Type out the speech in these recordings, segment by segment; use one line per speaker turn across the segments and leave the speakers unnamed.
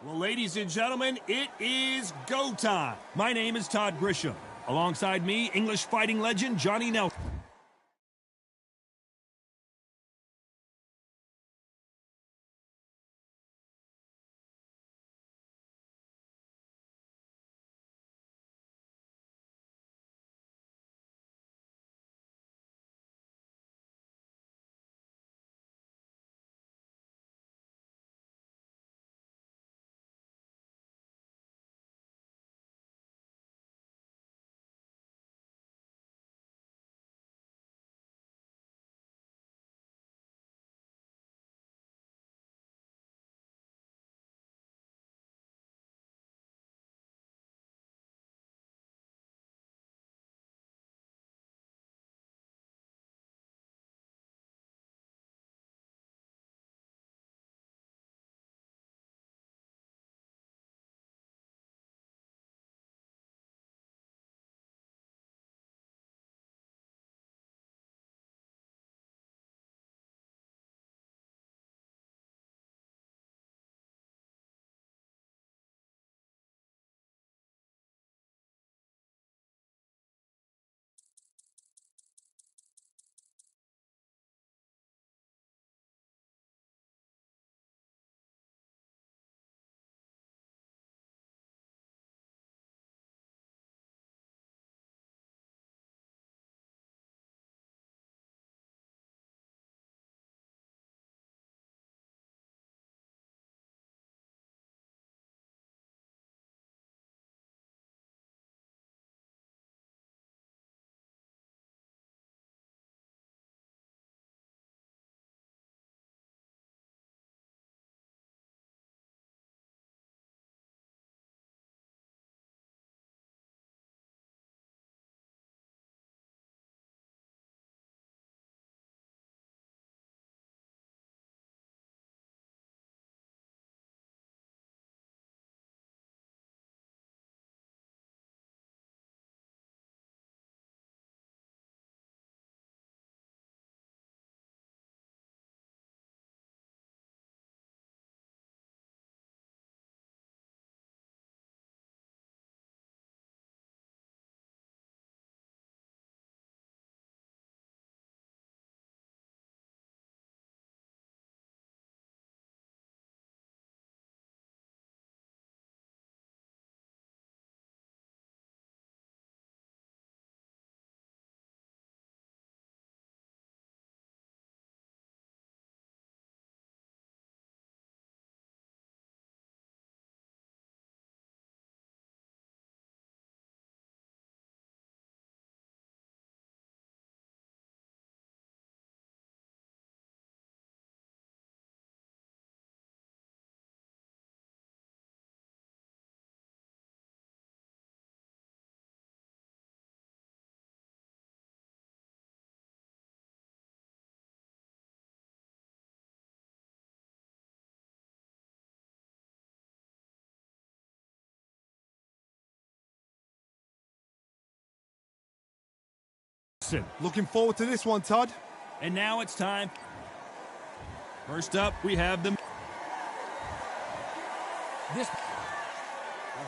Well, ladies and gentlemen, it is go time. My name is Todd Grisham. Alongside me, English fighting legend Johnny Nelson.
Looking forward to this one, Todd.
And now it's time. First up, we have the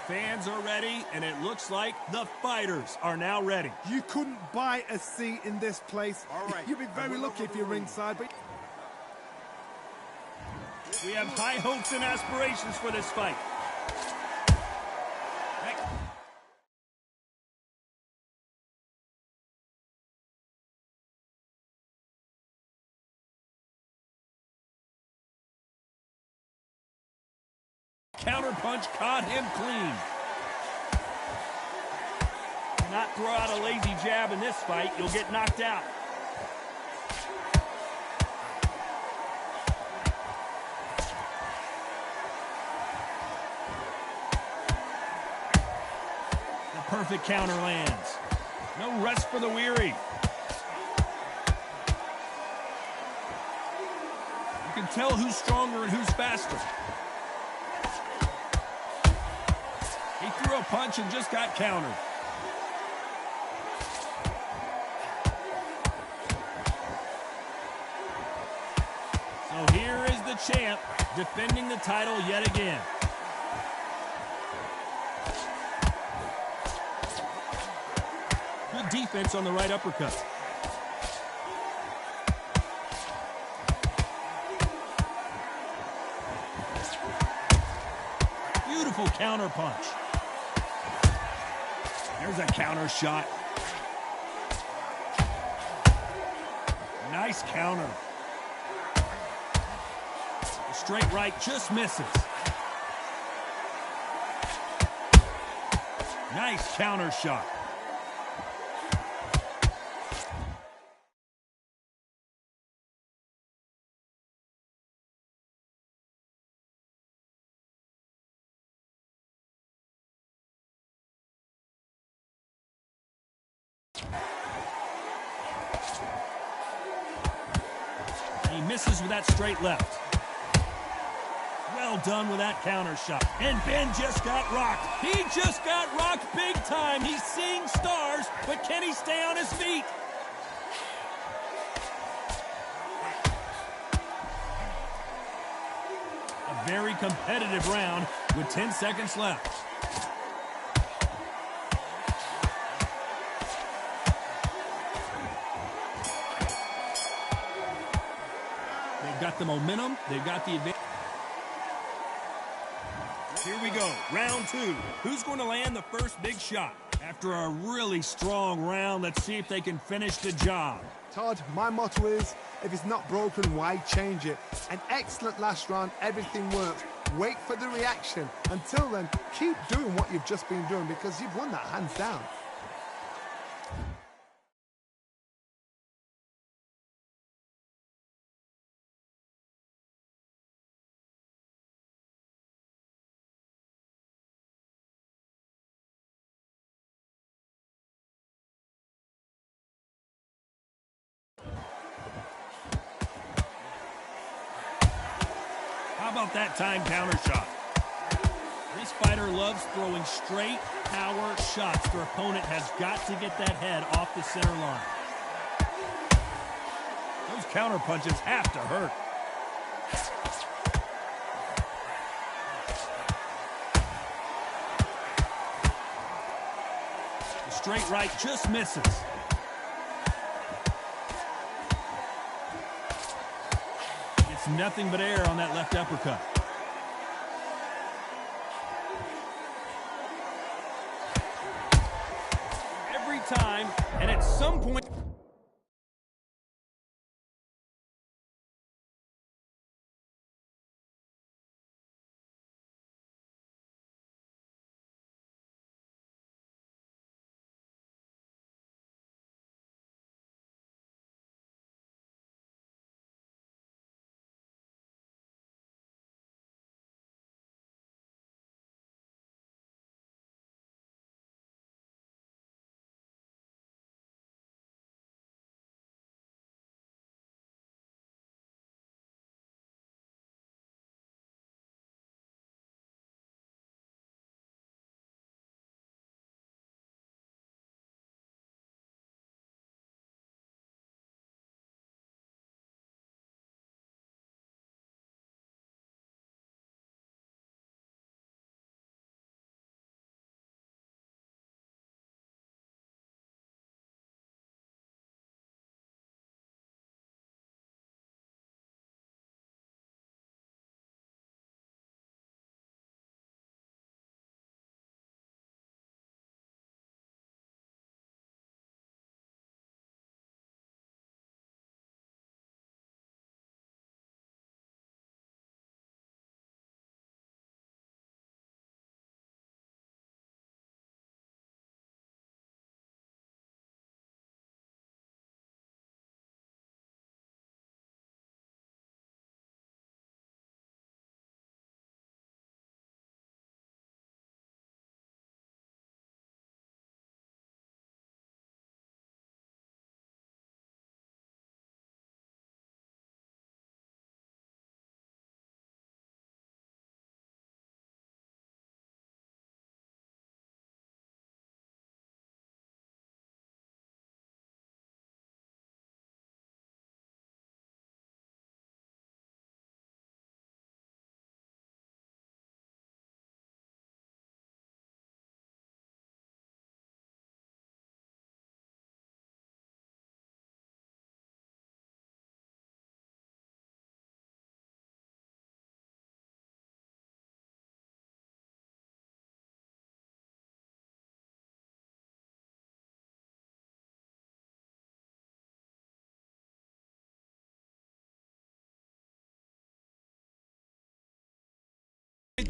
fans are ready, and it looks like the fighters are now ready.
You couldn't buy a seat in this place.
All right.
You'd be very lucky if you're ringside, but
We have high hopes and aspirations for this fight. Counter punch caught him clean. Do not throw out a lazy jab in this fight. You'll get knocked out. The perfect counter lands. No rest for the weary. You can tell who's stronger and who's faster. He threw a punch and just got countered. So here is the champ defending the title yet again. defense on the right uppercut. Beautiful counter punch. There's a counter shot. Nice counter. The straight right just misses. Nice counter shot. He misses with that straight left. Well done with that counter shot. And Ben just got rocked. He just got rocked big time. He's seeing stars, but can he stay on his feet? A very competitive round with 10 seconds left. They've got the momentum. They've got the advantage. Here we go, round 2. Who's going to land the first big shot? After a really strong round, let's see if they can finish the job.
Todd, my motto is, if it's not broken, why change it? An excellent last round, everything works. Wait for the reaction. Until then, keep doing what you've just been doing because you've won that hands down.
How about that time counter shot? This fighter loves throwing straight power shots. Their opponent has got to get that head off the center line. Those counter punches have to hurt. The straight right just misses. It's nothing but air on that left uppercut. Every time, and at some point...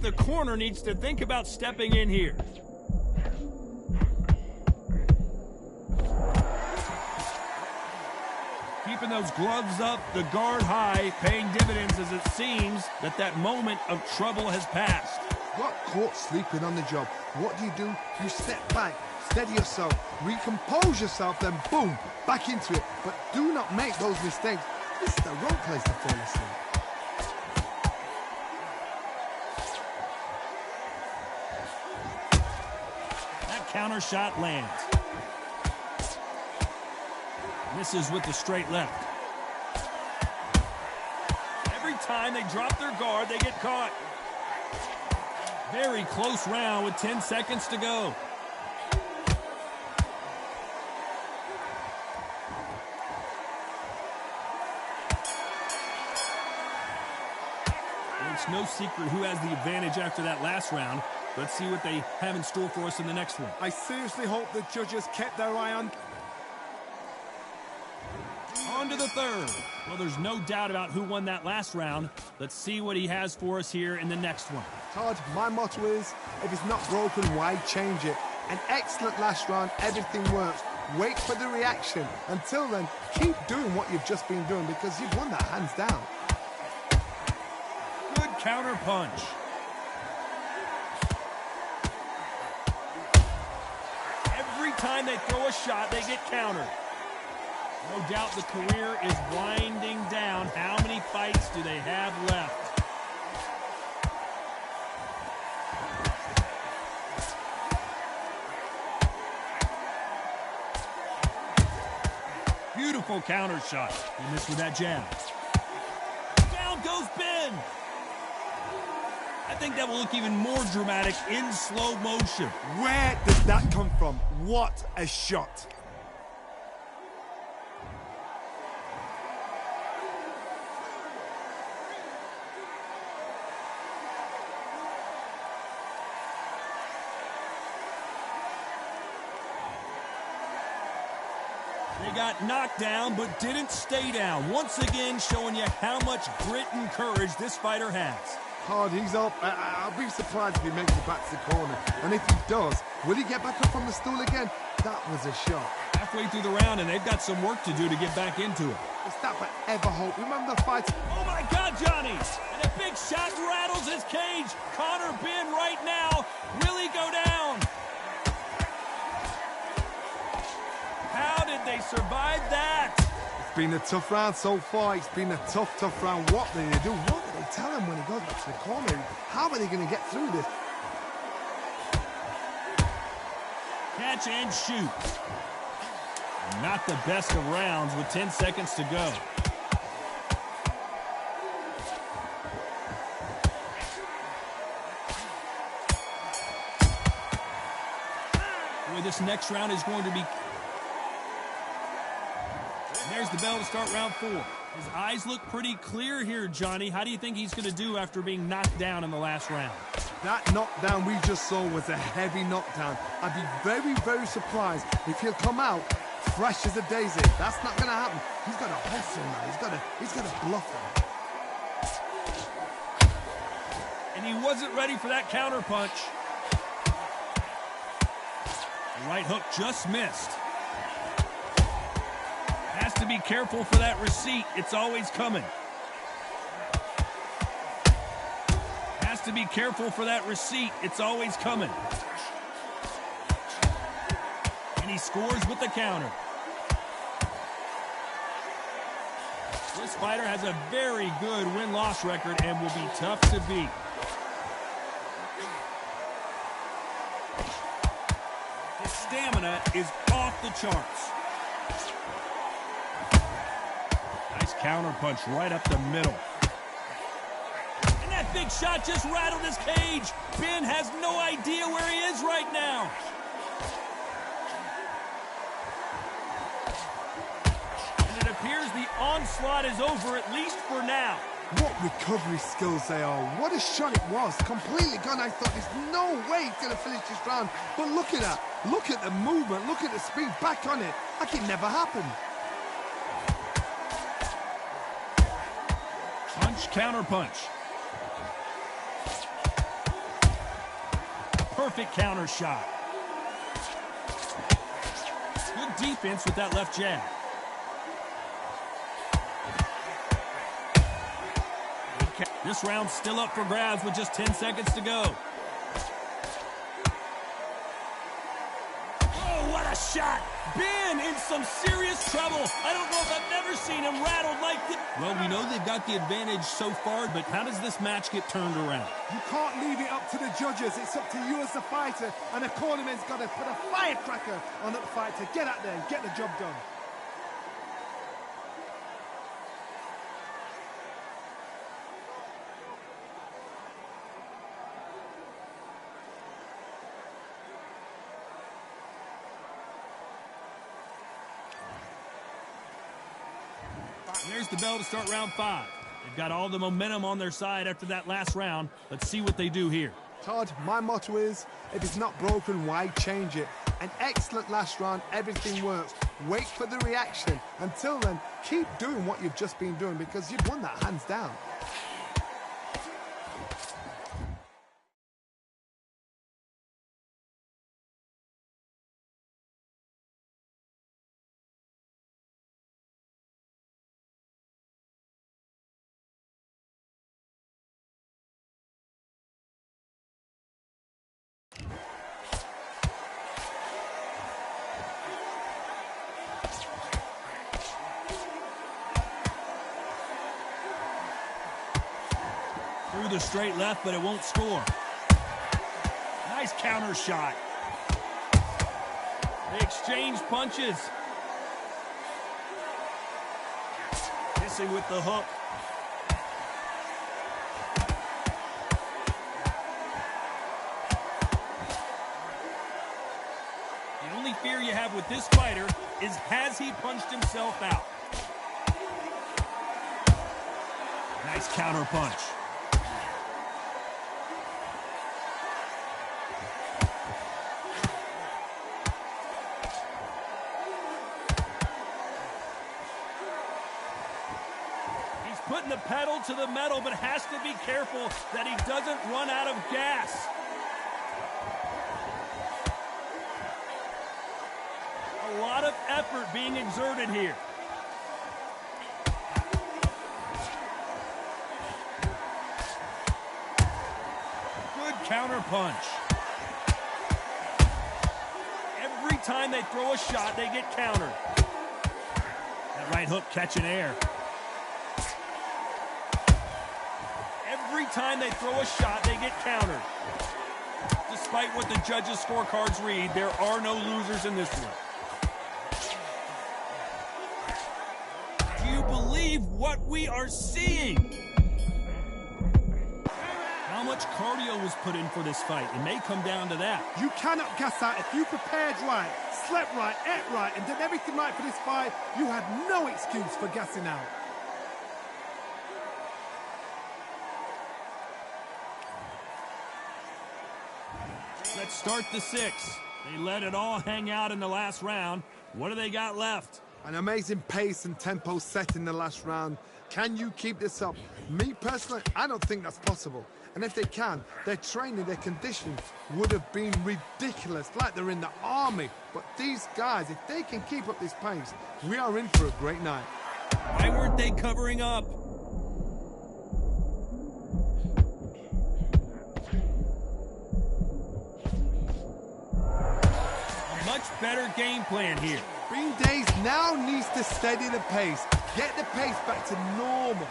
think the corner needs to think about stepping in here. Keeping those gloves up, the guard high, paying dividends as it seems that moment of trouble has passed.
Got caught sleeping on the job. What do? You step back, steady yourself, recompose yourself, then boom, back into it. But do not make those mistakes. This is the wrong place to fall asleep.
That counter shot lands. Misses with the straight left. Every time they drop their guard, they get caught. Very close round with 10 seconds to go. It's no secret who has the advantage after that last round. Let's see what they have in store for us in the next one.
I seriously hope the judges kept their eye on
to the third. Well, there's no doubt about who won that last round. Let's see what he has for us here in the next one.
Todd, my motto is, if it's not broken, why change it? An excellent last round, everything works. Wait for the reaction. Until then, keep doing what you've just been doing because you've won that hands down.
Good counter punch. Every time they throw a shot, they get countered. No doubt the career is winding down. How many fights do they have left? Beautiful counter shot. He missed with that jab. Down goes Ben. I think that will look even more dramatic in slow motion.
Where did that come from? What a shot.
They got knocked down, but didn't stay down. Once again, showing you how much grit and courage this fighter has.
Hard, he's up. I'll be surprised if he makes it back to the corner. And if he does, will he get back up from the stool again? That was a shot.
Halfway through the round, and they've got some work to do to get back into it.
Is that but ever hope? Remember the fight?
Oh, my God, Johnny! And a big shot rattles his cage. Connor Ben right now. Will he go down? How did they survive that?
It's been a tough round so far. It's been a tough round. What do they do? What do they tell him when he goes back to the corner? How are they going to get through this?
Catch and shoot. Not the best of rounds with 10 seconds to go. Boy, this next round is going to be... There's the bell to start round 4. His eyes look pretty clear here, Johnny. How do you think he's going to do after being knocked down in the last round?
That knockdown we just saw was a heavy knockdown. I'd be very surprised if he'll come out fresh as a daisy. That's not going to happen. He's got to hustle now. He's got to bluff him.
And he wasn't ready for that counter punch. The right hook just missed. Has to be careful for that receipt. It's always coming. Has to be careful for that receipt. It's always coming. And he scores with the counter. This fighter has a very good win-loss record and will be tough to beat. His stamina is off the charts. Nice counter punch right up the middle. And that big shot just rattled his cage. Ben has no idea where he is right now. And it appears the onslaught is over, at least for now.
What recovery skills they are. What a shot it was. Completely gone. I thought there's no way he's going to finish this round. But look at that. Look at the movement. Look at the speed. Back on it. Like it never happened.
Punch, counter punch. Perfect counter shot. Good defense with that left jab. This round's still up for grabs with just 10 seconds to go. Oh, what a shot! Ben in some serious trouble. I don't know if I've ever seen him rattled like this. Well, we know they've got the advantage so far, but how does this match get turned around?
You can't leave it up to the judges. It's up to you as the fighter, and the cornerman's got to put a firecracker on that fight to get out there and get the job done.
There's the bell to start round 5. They've got all the momentum on their side after that last round. Let's see what they do here.
Todd, my motto is, if it's not broken, why change it? An excellent last round, everything works. Wait for the reaction. Until then, keep doing what you've just been doing because you've won that hands down.
Through the straight left, but it won't score. Nice counter shot. They exchange punches. Missing with the hook. The only fear you have with this fighter is, has he punched himself out? Nice counter punch. Putting the pedal to the metal, but has to be careful that he doesn't run out of gas. A lot of effort being exerted here. Good counter punch. Every time they throw a shot, they get countered. That right hook catching air. Every time they throw a shot, they get countered. Despite what the judges' scorecards read, there are no losers in this one. Do you believe what we are seeing? How much cardio was put in for this fight? It may come down to that.
You cannot gas out. If you prepared right, slept right, ate right, and did everything right for this fight, you had no excuse for gassing out.
Let's start the 6th. They let it all hang out in the last round. What do they got left?
An amazing pace and tempo set in the last round. Can you keep this up? Me personally, I don't think that's possible. And if they can, their training, their conditioning would have been ridiculous, like they're in the army. But these guys, if they can keep up this pace, we are in for a great night.
Why weren't they covering up? Much better game plan here.
Bean Days now needs to steady the pace, get the pace back to normal.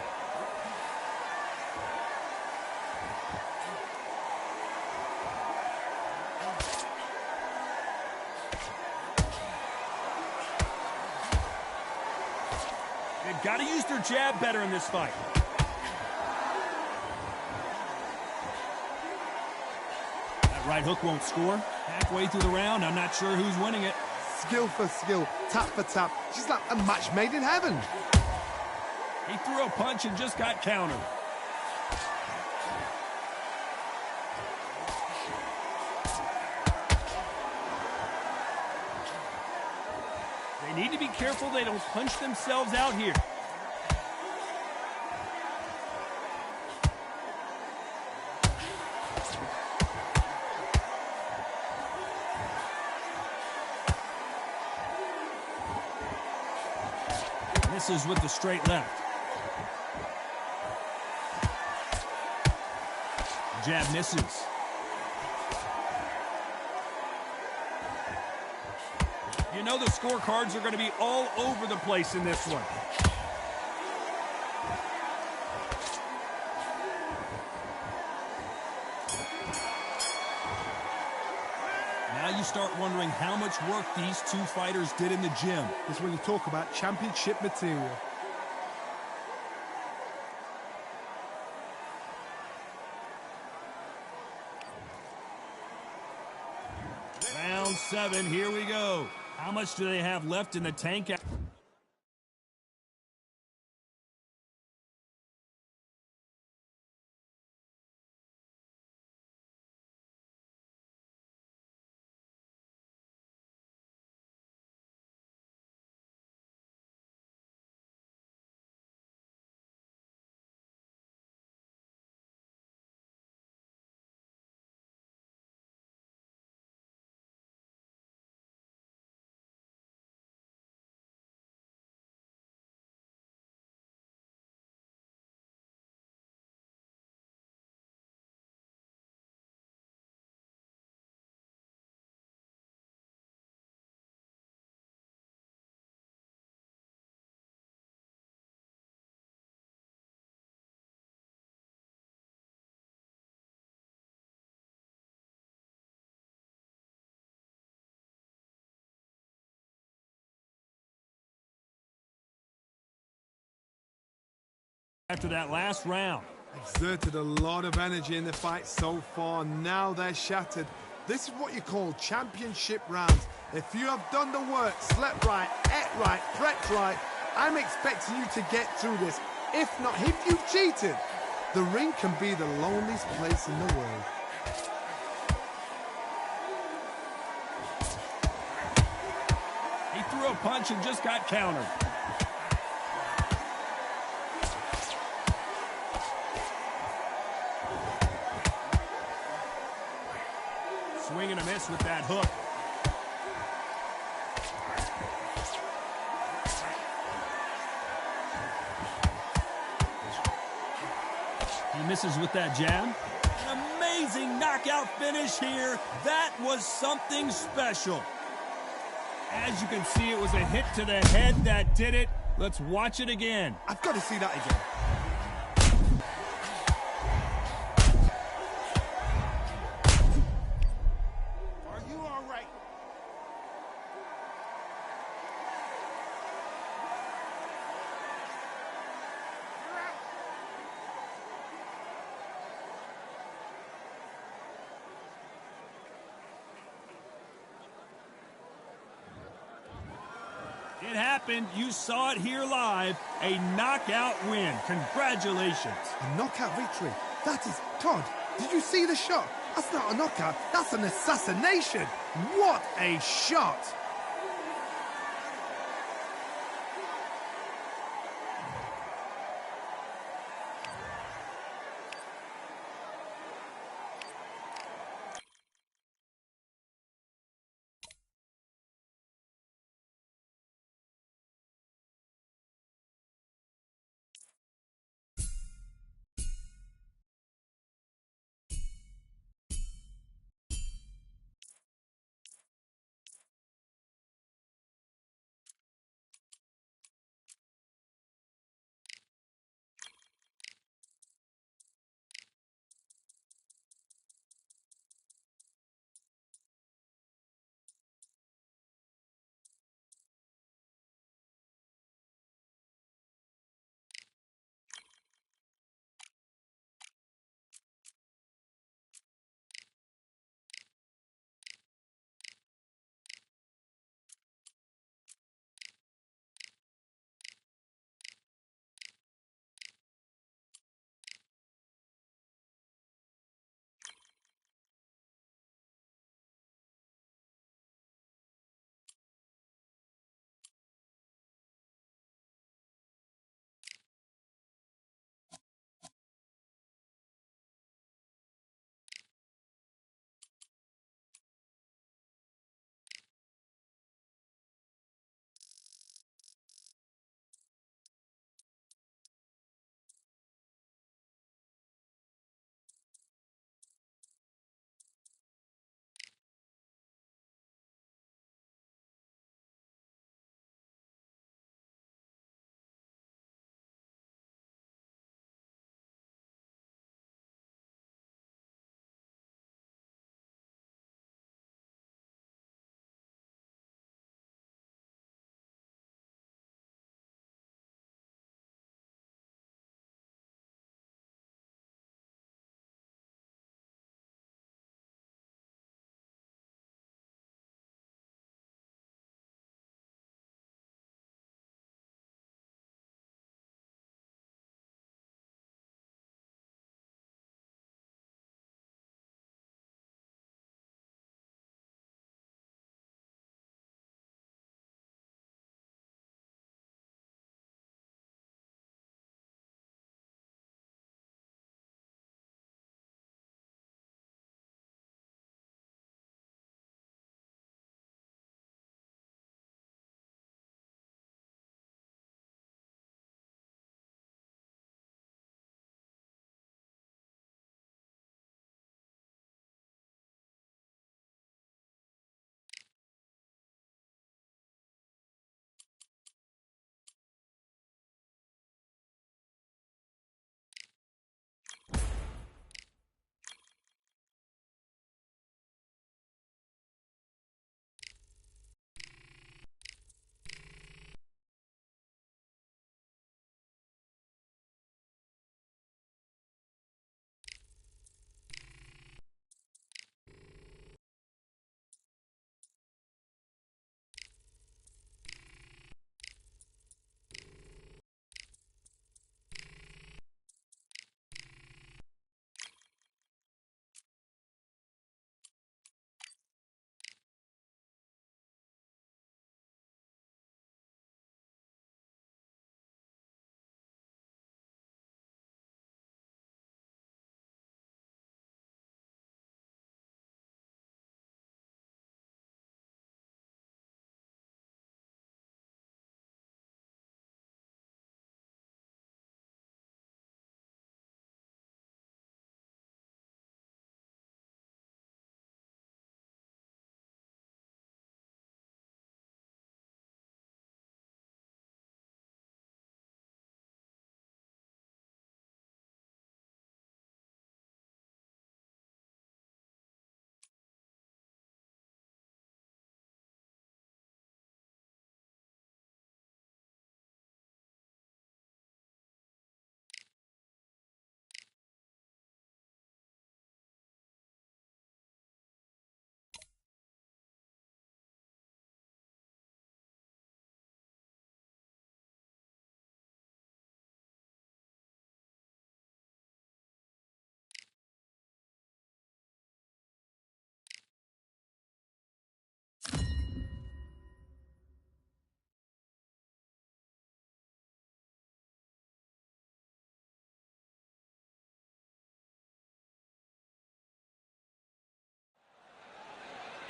They've got to use their jab better in this fight. That right hook won't score. Halfway through the round, I'm not sure who's winning it.
Skill for skill, tap for tap. She's like a match made in heaven.
He threw a punch and just got countered. They need to be careful they don't punch themselves out here. Misses with the straight left. Jab misses. You know the scorecards are going to be all over the place in this one. Now you start wondering how much work these two fighters did in the gym.
This is when you talk about championship material.
Round 7, here we go. How much do they have left in the tank? After that last round.
Exerted a lot of energy in the fight so far. Now they're shattered. This is what you call championship rounds. If you have done the work, slept right, ate right, prepped right, I'm expecting you to get through this. If not, if you've cheated, the ring can be the loneliest place in the world.
He threw a punch and just got countered. Swing and a miss with that hook. He misses with that jab. An amazing knockout finish here. That was something special. As you can see, it was a hit to the head that did it. Let's watch it again.
I've got to see that again.
It happened. You saw it here live. A knockout win. Congratulations.
A knockout victory. That is... Todd, did you see the shot? That's not a knockout. That's an assassination. What a shot.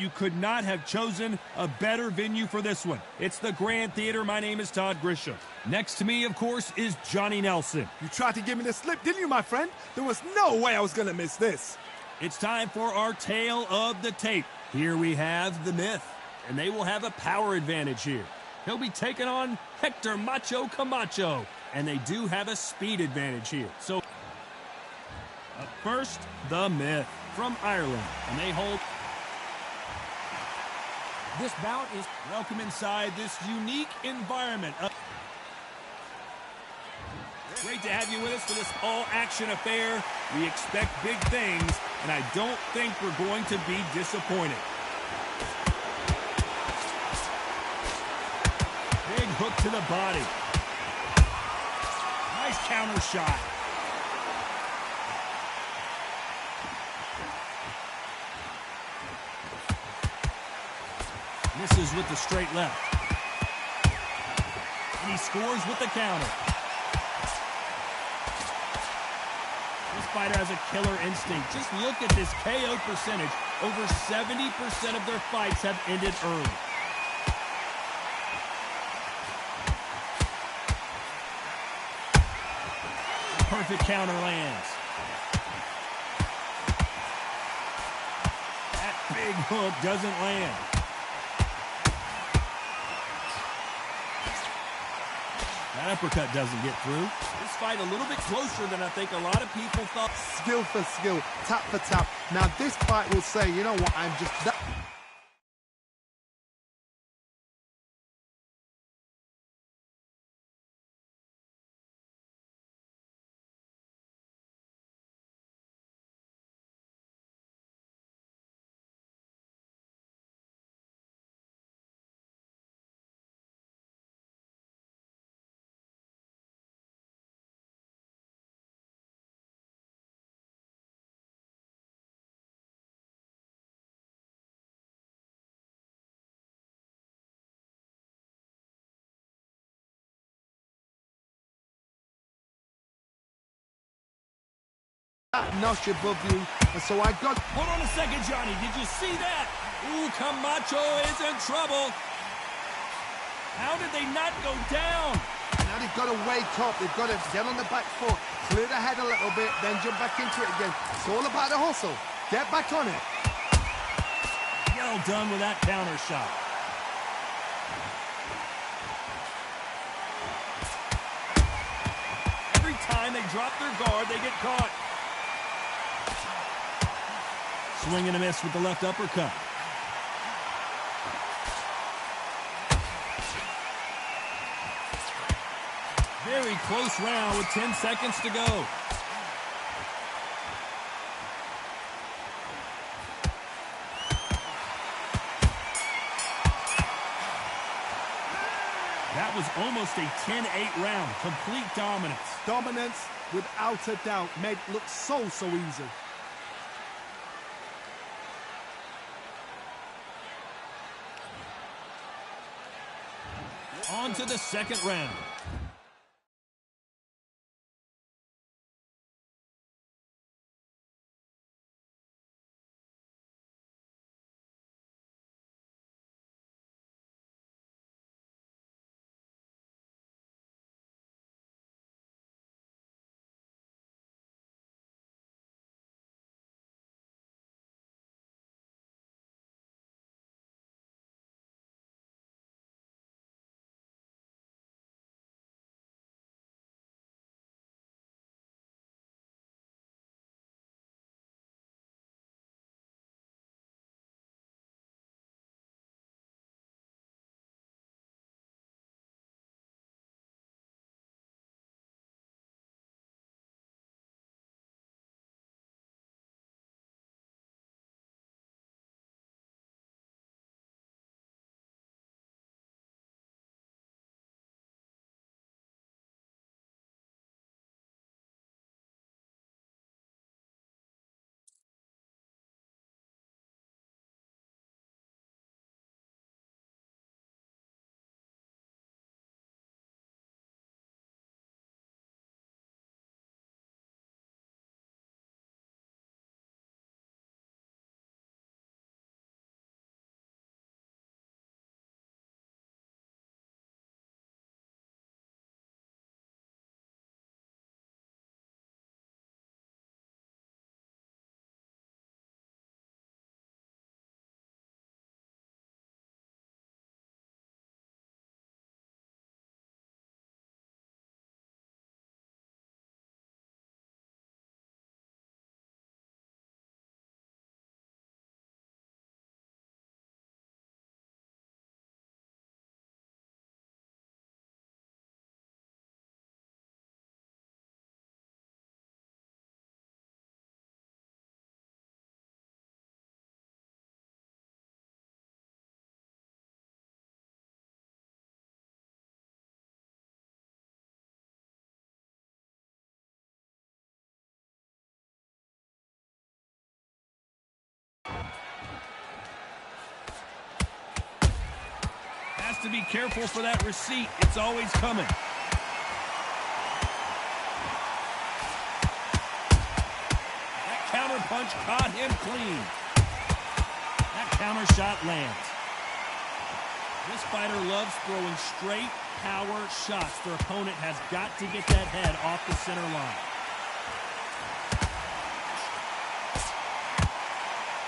You could not have chosen a better venue for this one. It's the Grand Theater. My name is Todd Grisham. Next to me, of course, is Johnny Nelson.
You tried to give me the slip, didn't you, my friend? There was no way I was going to miss this.
It's time for our tale of the tape. Here we have the Myth, and they will have a power advantage here. He'll be taking on Hector Macho Camacho, and they do have a speed advantage here. So, up first, the Myth from Ireland, and they hold. This bout is welcome inside this unique environment. Great to have you with us for this all-action affair. We expect big things, and I don't think we're going to be disappointed. Big hook to the body. Nice counter shot. Misses with the straight left. And he scores with the counter. This fighter has a killer instinct. Just look at this KO percentage. Over 70% of their fights have ended early. Perfect counter lands. That big hook doesn't land. That uppercut doesn't get through. This fight a little bit closer than I think a lot of people thought.
Skill for skill, tap for tap. Now this fight will say, you know what, I'm just that. That notch above you, and so I got.
Hold on a second, Johnny. Did you see that? Ooh, Camacho is in trouble. How did they not go down?
Now they've got to wake up. They've got to get on the back foot, clear the head a little bit, then jump back into it again. It's all about the hustle. Get back on it.
Well done with that counter shot. Every time they drop their guard, they get caught. Swing and a miss with the left uppercut. Very close round with 10 seconds to go. That was almost a 10-8 round. Complete dominance.
Dominance, without a doubt, made it look so easy.
On to the second round. to be careful for that receipt. It's always coming. That counter punch caught him clean. That counter shot lands. This fighter loves throwing straight power shots. Their opponent has got to get that head off the center line.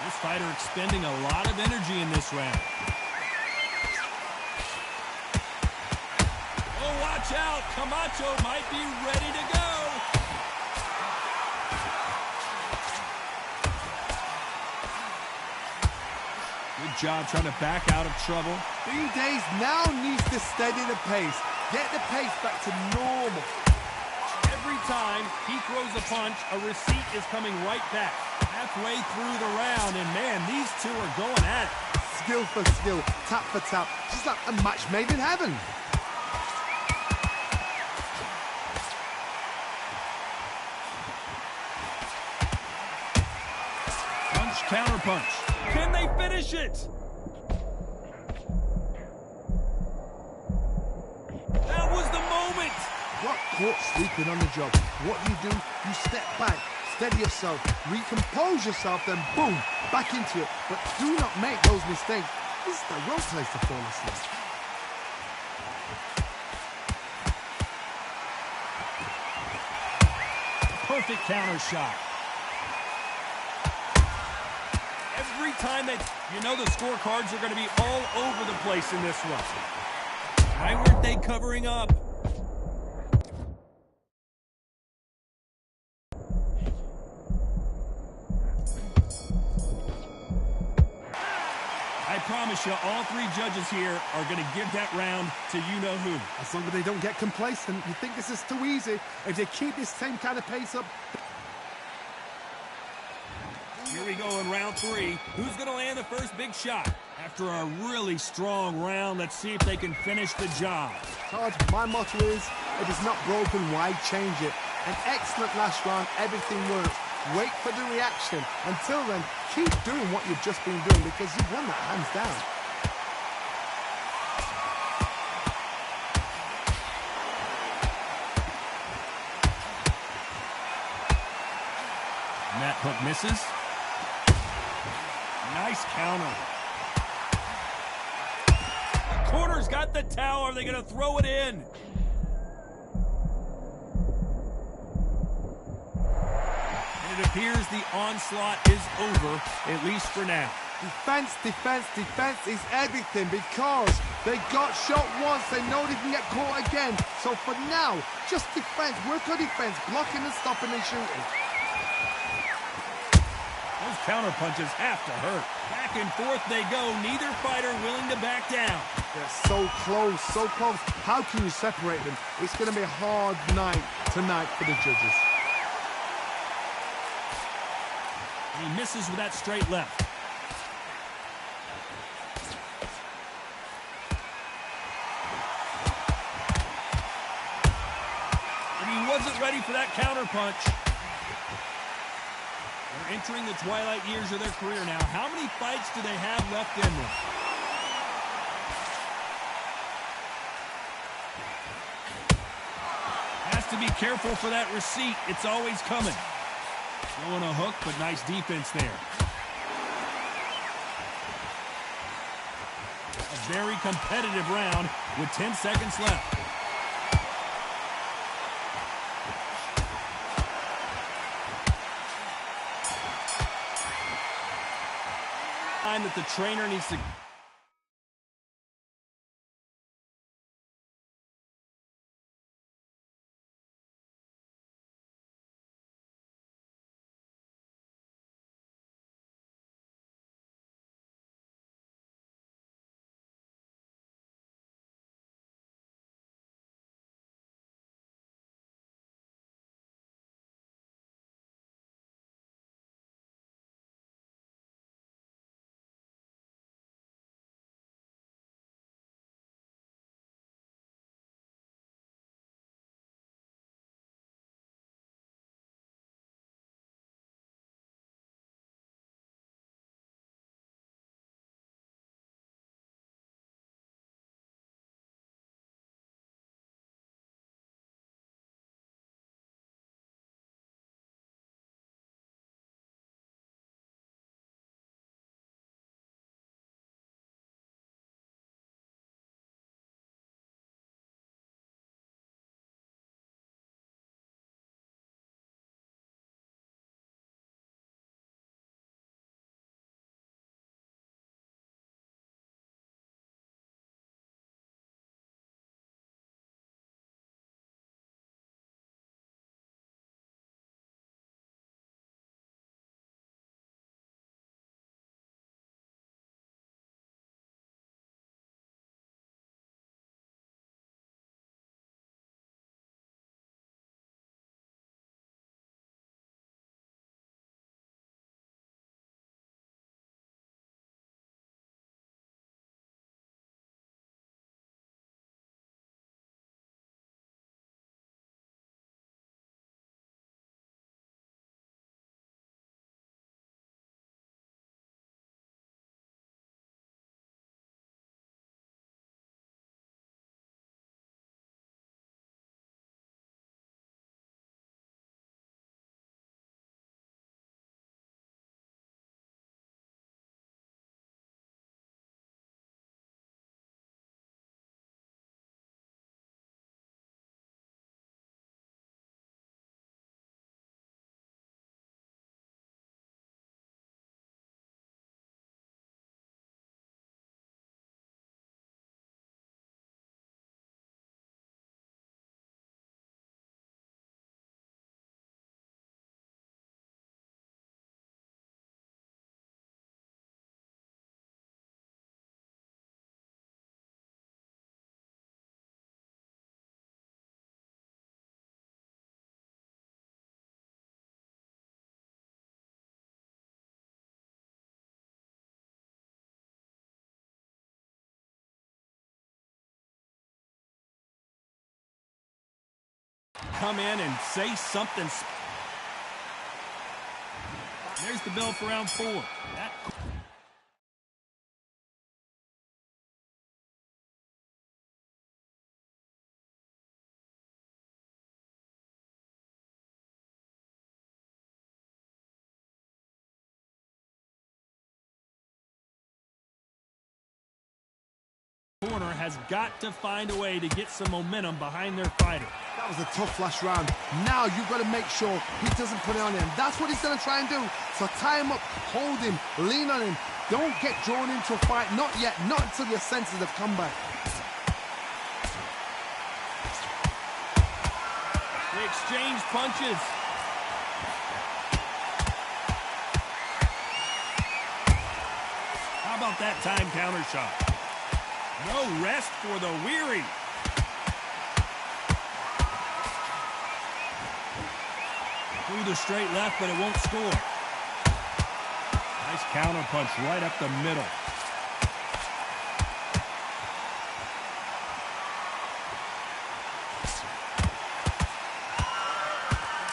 This fighter expending a lot of energy in this round. Oh, watch out. Camacho might be ready to go. Good job trying to back out of trouble.
Bean Days now needs to steady the pace. Get the pace back to normal.
Every time he throws a punch, a receipt is coming right back. Halfway through the round, and man, these two are going at it.
Skill for skill, tap for tap, just like a match made in heaven.
Punch, counter punch. Can they finish it? That was the moment.
Got caught sleeping on the job. What do? You step back, steady yourself, recompose yourself, then boom, back into it. But do not make those mistakes. This is the wrong place to fall asleep.
Perfect counter shot. Every time the scorecards are going to be all over the place in this one. Why weren't they covering up? I promise you, all three judges here are going to give that round to you-know-who.
As long as they don't get complacent, you think this is too easy. If they keep this same kind of pace up...
Here we go in round three. Who's going to land the first big shot? After a really strong round, let's see if they can finish the job.
Todd, my motto is, if it's not broken, why change it? An excellent last round, everything works. Wait for the reaction. Until then, keep doing what you've just been doing because you've won that hands down.
And that hook misses. Nice counter. The corner's got the towel. Are they going to throw it in? And it appears the onslaught is over, at least for now.
Defense, defense, defense is everything because they got shot once. They know they can get caught again. So for now, just defense. Work on defense, blocking and stopping and shooting.
Those counter punches have to hurt. Back and forth they go. Neither fighter willing to back down.
They're so close, so close. How can you separate them? It's going to be a hard night tonight for the judges.
He misses with that straight left. And he wasn't ready for that counter punch. They're entering the twilight years of their career now. How many fights do they have left in them? Has to be careful for that receipt. It's always coming. Throwing a hook, but nice defense there. A very competitive round with 10 seconds left. Time that the trainer needs to come in and say something. There's the bell for round 4. Corner has got to find a way to get some momentum behind their fighter.
That was a tough last round. Now you've got to make sure he doesn't put it on him. That's what he's going to try and do. So tie him up, hold him, lean on him. Don't get drawn into a fight. Not yet. Not until your senses have come back.
They exchange punches. How about that time counter shot? No rest for the weary. Through the straight left, but it won't score. Nice counter punch right up the middle.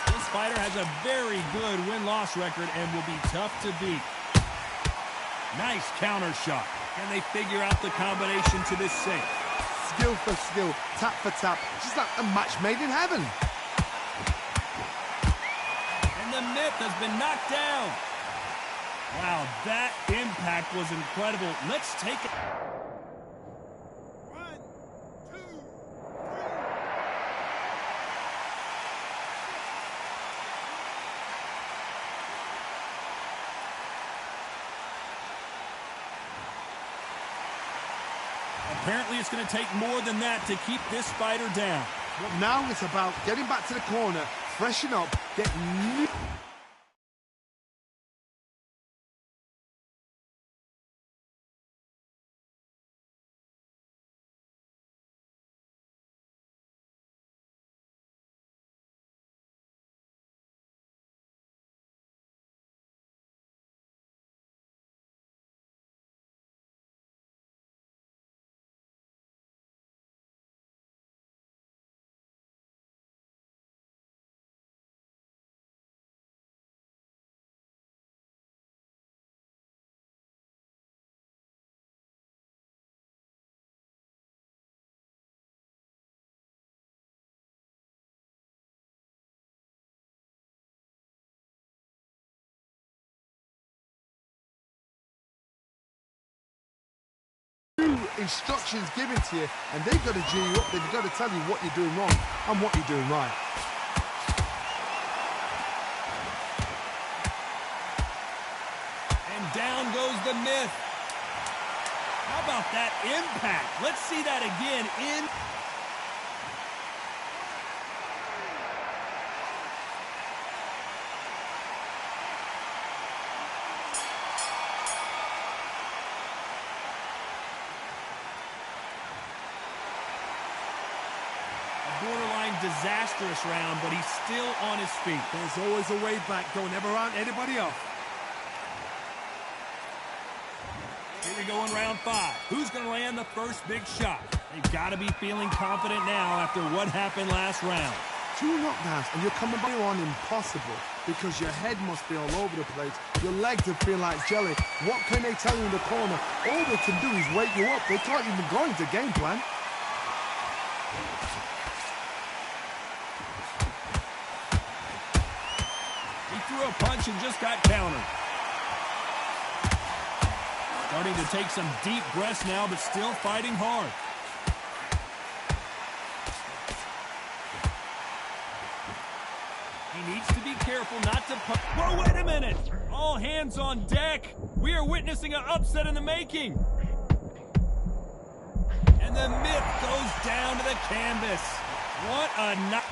This fighter has a very good win-loss record and will be tough to beat. Nice counter shot. Can they figure out the combination to this sink?
Skill for skill, tap for tap. Just like a match made in heaven.
And the myth has been knocked down. Wow, that impact was incredible. Let's take it.
1, 2, 3.
Apparently, it's going to take more than that to keep this fighter down.
But now it's about getting back to the corner, freshen up, get new. Instructions given to you, and they've got to G you up. They've got to tell you what you're doing wrong and what you're doing right.
And down goes the myth. How about that impact? Let's see that again in. Borderline disastrous round, but he's still on his feet.
There's always a way back. Don't ever round anybody off.
Here we go in round 5. Who's going to land the first big shot? They've got to be feeling confident now after what happened last round.
2 knockdowns and you're coming back on impossible because your head must be all over the place. Your legs will feel like jelly. What can they tell you in the corner? All they can do is wake you up. They can't even go into game plan.
Threw a punch and just got countered. Starting to take some deep breaths now, but still fighting hard. He needs to be careful not to punch. Whoa, wait a minute! All hands on deck. We are witnessing an upset in the making. And the myth goes down to the canvas. What a knock.